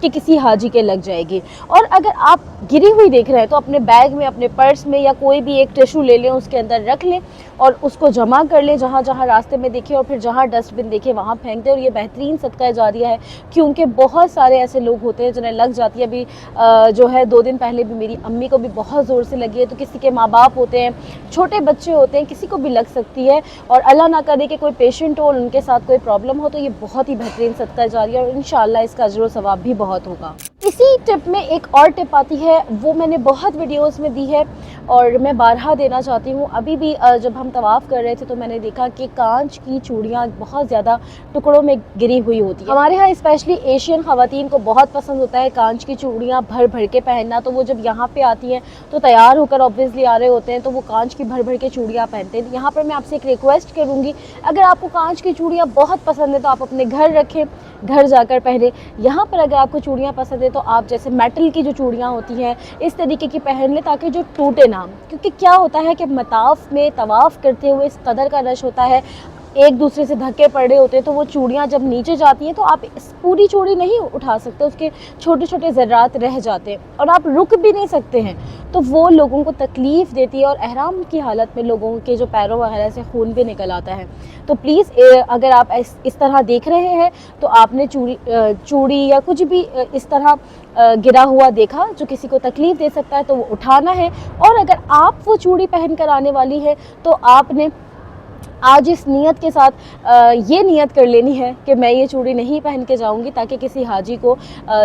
کہ کسی حاجی کے لگ جائے گی. اور اگر آپ گری ہوئی دیکھ رہے ہیں تو اپنے بیگ میں, اپنے پرس میں یا کوئی بھی ایک ٹیشو لے لیں, اس کے اندر رکھ لیں اور اس کو جمع کر لیں جہاں جہاں راستے میں دیکھیں, اور پھر جہاں ڈسٹ بن دیکھیں وہاں پھینک دیں. اور یہ بہترین صدقہ جاریہ ہے, کیونکہ بہت سارے ایسے لوگ ہوتے ہیں جنہیں لگ جاتی ہے. ابھی جو ہے 2 دن پہلے بھی میری امی کو بھی بہت زور سے لگی ہے, تو کسی کے ماں باپ ہوتے ہیں, چھوٹے بچے ہوتے ہیں, کسی کو بھی لگ سکتی ہے, اور اللہ نہ کرے کہ کوئی پیشنٹ ہو اور ان کے ساتھ کوئی پرابلم ہو, تو یہ بہت ہی بہترین صدقہ جاریہ ہے اور انشاءاللہ اس کا اجر و ثواب بھی بہت ہوگا. اسی ٹپ میں ایک اور ٹپ آتی ہے, وہ میں نے بہت ویڈیوز میں دی ہے اور میں بارہا دینا چاہتی ہوں. ابھی بھی جب ہم طواف کر رہے تھے تو میں نے دیکھا کہ کانچ کی چوڑیاں بہت زیادہ ٹکڑوں میں گری ہوئی ہوتی ہیں. ہمارے ہاں اسپیشلی ایشین خواتین کو بہت پسند ہوتا ہے کانچ کی چوڑیاں بھر بھر کے پہننا, تو وہ جب یہاں پہ آتی ہیں تو تیار ہو کر آبویسلی آ رہے ہوتے ہیں, تو وہ کانچ کی بھر بھر کے چوڑیاں پہنتے ہیں. یہاں پر میں آپ سے ایک ریکویسٹ کروں گی, اگر آپ کو کانچ کی چوڑیاں بہت پسند ہیں تو آپ اپنے گھر رکھیں, گھر جا کر پہنیں. یہاں پر اگر آپ کو چوڑیاں پسند ہیں تو آپ جیسے میٹل کی جو چوڑیاں ہوتی ہیں اس طریقے کی پہن لیں, تاکہ جو ٹوٹے نہ. کیونکہ کیا ہوتا ہے کہ مطاف میں طواف کرتے ہوئے اس قدر کا رش ہوتا ہے, ایک دوسرے سے دھکے پڑ رہے ہوتے ہیں, تو وہ چوڑیاں جب نیچے جاتی ہیں تو آپ پوری چوڑی نہیں اٹھا سکتے, اس کے چھوٹے چھوٹے ذرات رہ جاتے ہیں اور آپ رک بھی نہیں سکتے ہیں, تو وہ لوگوں کو تکلیف دیتی ہے. اور احرام کی حالت میں لوگوں کے جو پیروں وغیرہ سے خون بھی نکل آتا ہے. تو پلیز اگر آپ اس طرح دیکھ رہے ہیں تو آپ نے چوڑی یا کچھ بھی اس طرح گرا ہوا دیکھا جو کسی کو تکلیف دے سکتا ہے تو وہ اٹھانا ہے. اور اگر آپ وہ چوڑی پہن کر آنے والی ہے تو آپ نے آج اس نیت کے ساتھ یہ نیت کر لینی ہے کہ میں یہ چوڑی نہیں پہن کے جاؤں گی تاکہ کسی حاجی کو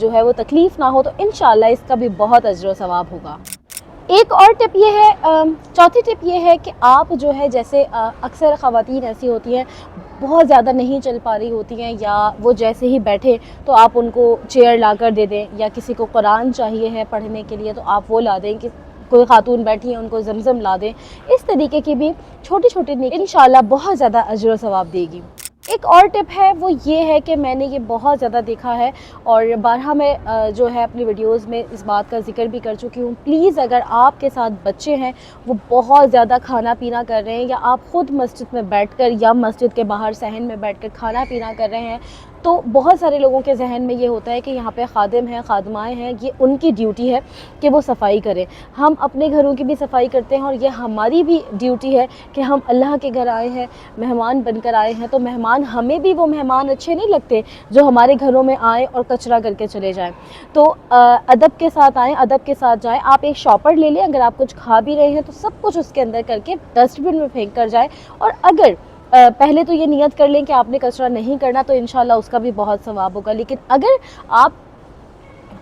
جو ہے وہ تکلیف نہ ہو, تو انشاءاللہ اس کا بھی بہت اجر و ثواب ہوگا. ایک اور ٹپ یہ ہے, چوتھی ٹپ یہ ہے کہ آپ جو ہے جیسے اکثر خواتین ایسی ہوتی ہیں بہت زیادہ نہیں چل پا رہی ہوتی ہیں, یا وہ جیسے ہی بیٹھے تو آپ ان کو چیئر لا کر دے دیں, یا کسی کو قرآن چاہیے ہے پڑھنے کے لیے تو آپ وہ لا دیں, کہ کوئی خاتون بیٹھی ہے ان کو زمزم لا دیں. اس طریقے کی بھی چھوٹی چھوٹی نیکی انشاءاللہ بہت زیادہ اجر و ثواب دے گی. ایک اور ٹپ ہے وہ یہ ہے کہ میں نے یہ بہت زیادہ دیکھا ہے اور بارہا میں جو ہے اپنی ویڈیوز میں اس بات کا ذکر بھی کر چکی ہوں. پلیز اگر آپ کے ساتھ بچے ہیں وہ بہت زیادہ کھانا پینا کر رہے ہیں, یا آپ خود مسجد میں بیٹھ کر یا مسجد کے باہر صحن میں بیٹھ کر کھانا پینا کر رہے ہیں, تو بہت سارے لوگوں کے ذہن میں یہ ہوتا ہے کہ یہاں پہ خادم ہیں, خادمائیں ہیں, یہ ان کی ڈیوٹی ہے کہ وہ صفائی کریں. ہم اپنے گھروں کی بھی صفائی کرتے ہیں اور یہ ہماری بھی ڈیوٹی ہے کہ ہم اللہ کے گھر آئے ہیں, مہمان بن کر آئے ہیں, تو مہمان ہمیں بھی وہ مہمان اچھے نہیں لگتے جو ہمارے گھروں میں آئیں اور کچرا کر کے چلے جائیں. تو ادب کے ساتھ آئیں, ادب کے ساتھ جائیں. آپ ایک شاپر لے لیں, اگر آپ کچھ کھا بھی رہے ہیں تو سب کچھ اس کے اندر کر کے ڈسٹ بن میں پھینک کر جائیں. اور اگر پہلے تو یہ نیت کر لیں کہ آپ نے کچرا نہیں کرنا, تو انشاءاللہ اس کا بھی بہت ثواب ہوگا. لیکن اگر آپ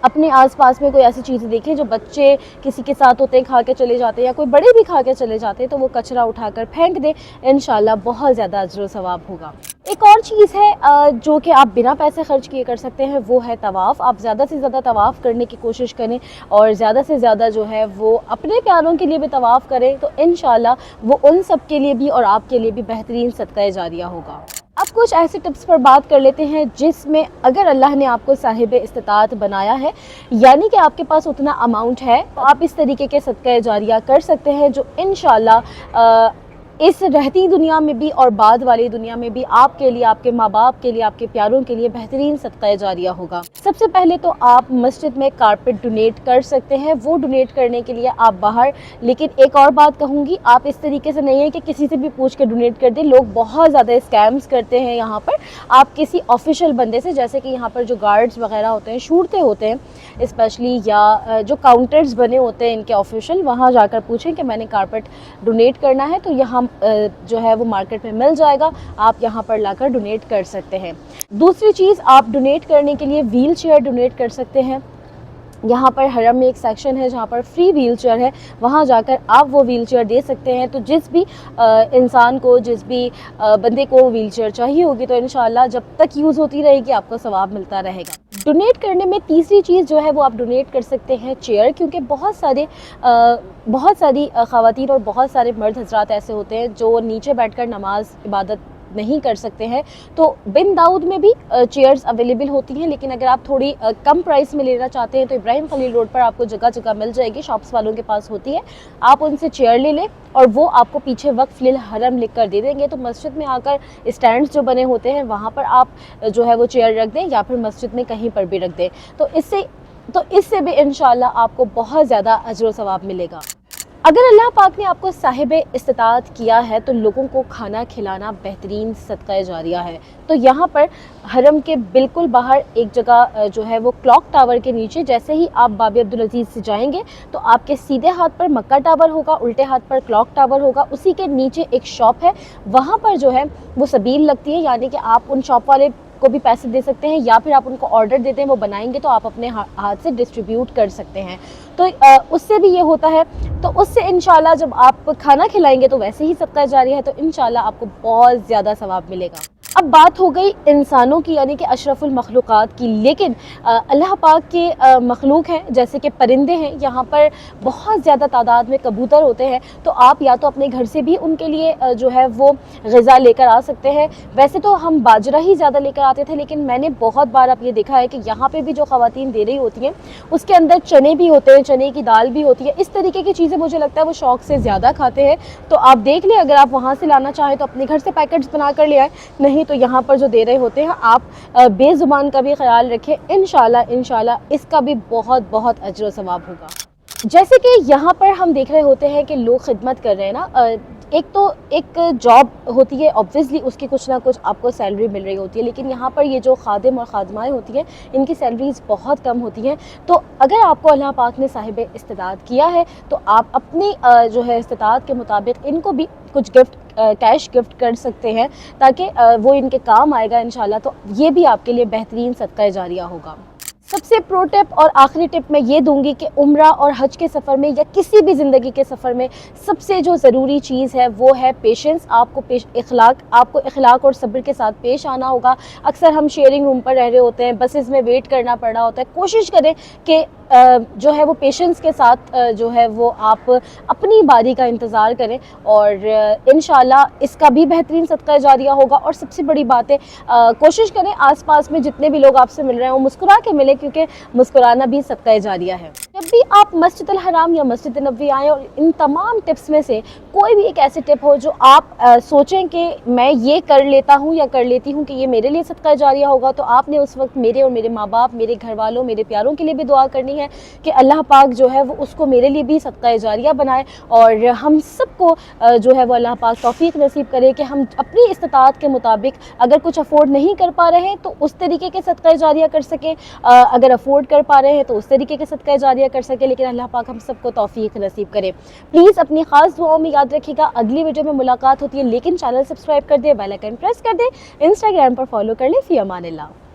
اپنے آس پاس میں کوئی ایسی چیزیں دیکھیں جو بچے کسی کے ساتھ ہوتے ہیں کھا کے چلے جاتے ہیں, یا کوئی بڑے بھی کھا کے چلے جاتے ہیں, تو وہ کچرا اٹھا کر پھینک دیں, انشاءاللہ بہت زیادہ اجر و ثواب ہوگا. ایک اور چیز ہے جو کہ آپ بنا پیسے خرچ کیے کر سکتے ہیں, وہ ہے طواف. آپ زیادہ سے زیادہ طواف کرنے کی کوشش کریں اور زیادہ سے زیادہ جو ہے وہ اپنے پیاروں کے لیے بھی طواف کریں, تو انشاءاللہ وہ ان سب کے لیے بھی اور آپ کے لیے بھی بہترین صدقہ جاریہ ہوگا. اب کچھ ایسے ٹپس پر بات کر لیتے ہیں جس میں اگر اللہ نے آپ کو صاحب استطاعت بنایا ہے, یعنی کہ آپ کے پاس اتنا اماؤنٹ ہے, تو آپ اس طریقے کے صدقہ جاریہ کر سکتے ہیں جو انشاءاللہ اس رہتی دنیا میں بھی اور بعد والی دنیا میں بھی آپ کے لیے, آپ کے ماں باپ کے لیے, آپ کے پیاروں کے لیے بہترین صدقہ جاریہ ہوگا. سب سے پہلے تو آپ مسجد میں کارپیٹ ڈونیٹ کر سکتے ہیں. وہ ڈونیٹ کرنے کے لیے آپ باہر, لیکن ایک اور بات کہوں گی, آپ اس طریقے سے نہیں ہے کہ کسی سے بھی پوچھ کے ڈونیٹ کر دیں. لوگ بہت زیادہ اسکیمز کرتے ہیں یہاں پر. آپ کسی آفیشیل بندے سے, جیسے کہ یہاں پر جو گارڈز وغیرہ ہوتے ہیں, شورتے ہوتے ہیں اسپیشلی, یا جو کاؤنٹرز بنے ہوتے ہیں ان کے آفیشیل, وہاں جا کر پوچھیں کہ میں نے کارپیٹ ڈونیٹ کرنا ہے, تو یہاں جو ہے وہ مارکیٹ میں مل جائے گا, آپ یہاں پر لا کر ڈونیٹ کر سکتے ہیں. دوسری چیز, آپ ڈونیٹ کرنے کے لیے ویل چیئر ڈونیٹ کر سکتے ہیں. یہاں پر حرم میں ایک سیکشن ہے جہاں پر فری ویل چیئر ہے, وہاں جا کر آپ وہ ویل چیئر دے سکتے ہیں. تو جس بھی انسان کو, جس بھی بندے کو ویل چیئر چاہیے ہوگی, تو انشاءاللہ جب تک یوز ہوتی رہے گی آپ کو ثواب ملتا رہے گا. ڈونیٹ کرنے میں تیسری چیز جو ہے وہ آپ ڈونیٹ کر سکتے ہیں چیئر, کیونکہ بہت ساری خواتین اور بہت سارے مرد حضرات ایسے ہوتے ہیں جو نیچے بیٹھ کر نماز عبادت نہیں کر سکتے ہیں تو بن داؤد میں بھی چیئرز اویلیبل ہوتی ہیں، لیکن اگر آپ تھوڑی کم پرائس میں لینا چاہتے ہیں تو ابراہیم خلیل روڈ پر آپ کو جگہ جگہ مل جائے گی، شاپس والوں کے پاس ہوتی ہے، آپ ان سے چیئر لے لیں اور وہ آپ کو پیچھے وقف للحرم لکھ کر دے دیں گے، تو مسجد میں آ کر اسٹینڈز جو بنے ہوتے ہیں وہاں پر آپ جو ہے وہ چیئر رکھ دیں یا پھر مسجد میں کہیں پر بھی رکھ دیں، تو اس سے بھی انشاءاللہ آپ کو بہت زیادہ اجر و ثواب ملے گا۔ اگر اللہ پاک نے آپ کو صاحب استطاعت کیا ہے تو لوگوں کو کھانا کھلانا بہترین صدقہ جاریہ ہے، تو یہاں پر حرم کے بالکل باہر ایک جگہ جو ہے وہ کلاک ٹاور کے نیچے، جیسے ہی آپ باب عبدالعزیز سے جائیں گے تو آپ کے سیدھے ہاتھ پر مکہ ٹاور ہوگا، الٹے ہاتھ پر کلاک ٹاور ہوگا، اسی کے نیچے ایک شاپ ہے، وہاں پر جو ہے وہ سبیل لگتی ہے، یعنی کہ آپ ان شاپ والے کو بھی پیسے دے سکتے ہیں یا پھر آپ ان کو آرڈر دیتے ہیں، وہ بنائیں گے تو آپ اپنے ہاتھ سے ڈسٹریبیوٹ کر سکتے ہیں، تو اس سے بھی یہ ہوتا ہے، تو اس سے انشاءاللہ جب آپ کھانا کھلائیں گے تو ویسے ہی صدقہ جاریہ ہے، تو انشاءاللہ آپ کو بہت زیادہ ثواب ملے گا۔ اب بات ہو گئی انسانوں کی، یعنی کہ اشرف المخلوقات کی، لیکن اللہ پاک کے مخلوق ہیں جیسے کہ پرندے ہیں، یہاں پر بہت زیادہ تعداد میں کبوتر ہوتے ہیں، تو آپ یا تو اپنے گھر سے بھی ان کے لیے جو ہے وہ غذا لے کر آ سکتے ہیں، ویسے تو ہم باجرہ ہی زیادہ لے کر آتے تھے، لیکن میں نے بہت بار اب یہ دیکھا ہے کہ یہاں پہ بھی جو خواتین دے رہی ہوتی ہیں اس کے اندر چنے بھی ہوتے ہیں، چنے کی دال بھی ہوتی ہے، اس طریقے کی چیزیں مجھے لگتا ہے وہ شوق سے زیادہ کھاتے ہیں، تو آپ دیکھ لیں اگر آپ وہاں سے لانا چاہیں تو اپنے گھر سے پیکٹس بنا کر لے آئیں، نہیں تو یہاں پر جو دے رہے ہوتے ہیں آپ بے زبان کا بھی خیال رکھیں، انشاءاللہ اس کا بھی بہت بہت اجر و ثواب ہوگا۔ جیسے کہ یہاں پر ہم دیکھ رہے ہوتے ہیں کہ لوگ خدمت کر رہے ہیں نا، ایک جاب ہوتی ہے، obviously اس کی کچھ نہ کچھ آپ کو سیلری مل رہی ہوتی ہے، لیکن یہاں پر یہ جو خادم اور خادمائیں ہوتی ہیں ان کی سیلریز بہت کم ہوتی ہیں، تو اگر آپ کو اللہ پاک نے صاحب استطاعت کیا ہے تو آپ اپنی جو ہے استطاعت کے مطابق ان کو بھی کچھ کیش گفٹ کر سکتے ہیں، تاکہ وہ ان کے کام آئے گا انشاءاللہ، تو یہ بھی آپ کے لیے بہترین صدقہ جاریہ ہوگا۔ سب سے پرو ٹپ اور آخری ٹپ میں یہ دوں گی کہ عمرہ اور حج کے سفر میں یا کسی بھی زندگی کے سفر میں سب سے جو ضروری چیز ہے وہ ہے پیشنس، آپ کو اخلاق اور صبر کے ساتھ پیش آنا ہوگا۔ اکثر ہم شیئرنگ روم پر رہ رہے ہوتے ہیں، بسز میں ویٹ کرنا پڑ رہا ہوتا ہے، کوشش کریں کہ جو ہے وہ پیشنس کے ساتھ جو ہے وہ آپ اپنی باری کا انتظار کریں، اور انشاءاللہ اس کا بھی بہترین صدقہ جاریہ ہوگا۔ اور سب سے بڑی بات ہے کوشش کریں آس پاس میں جتنے بھی لوگ آپ سے مل رہے ہیں وہ مسکرا کے ملیں، کیونکہ مسکرانا بھی صدقہ جاریہ ہے۔ جب بھی آپ مسجد الحرام یا مسجد نبوی آئیں اور ان تمام ٹپس میں سے کوئی بھی ایک ایسے ٹپ ہو جو آپ سوچیں کہ میں یہ کر لیتا ہوں یا کر لیتی ہوں کہ یہ میرے لیے صدقہ جاریہ ہوگا، تو آپ نے اس وقت میرے اور میرے ماں باپ، میرے گھر والوں، میرے پیاروں کے لیے بھی دعا کرنی ہے کہ اللہ پاک جو ہے وہ اس کو میرے لیے بھی صدقہ جاریہ بنائے، اور ہم سب کو جو ہے وہ اللہ پاک توفیق نصیب کرے کہ ہم اپنی استطاعت کے مطابق اگر کچھ افورڈ نہیں کر پا رہے ہیں تو اس طریقے کے صدقہ جاریہ کر سکیں، اگر افورڈ کر پا رہے ہیں تو اس طریقے کے صدقہ جاریہ کر سکیں، لیکن اللہ پاک ہم سب کو توفیق نصیب کرے۔ پلیز اپنی خاص دعاؤں میں یاد رکھیے گا۔ اگلی ویڈیو میں ملاقات ہوتی ہے، لیکن چینل سبسکرائب کر دیں، بیل آئیکن پریس کر دیں، انسٹاگرام پر فالو کر لیں۔ فی امان اللہ۔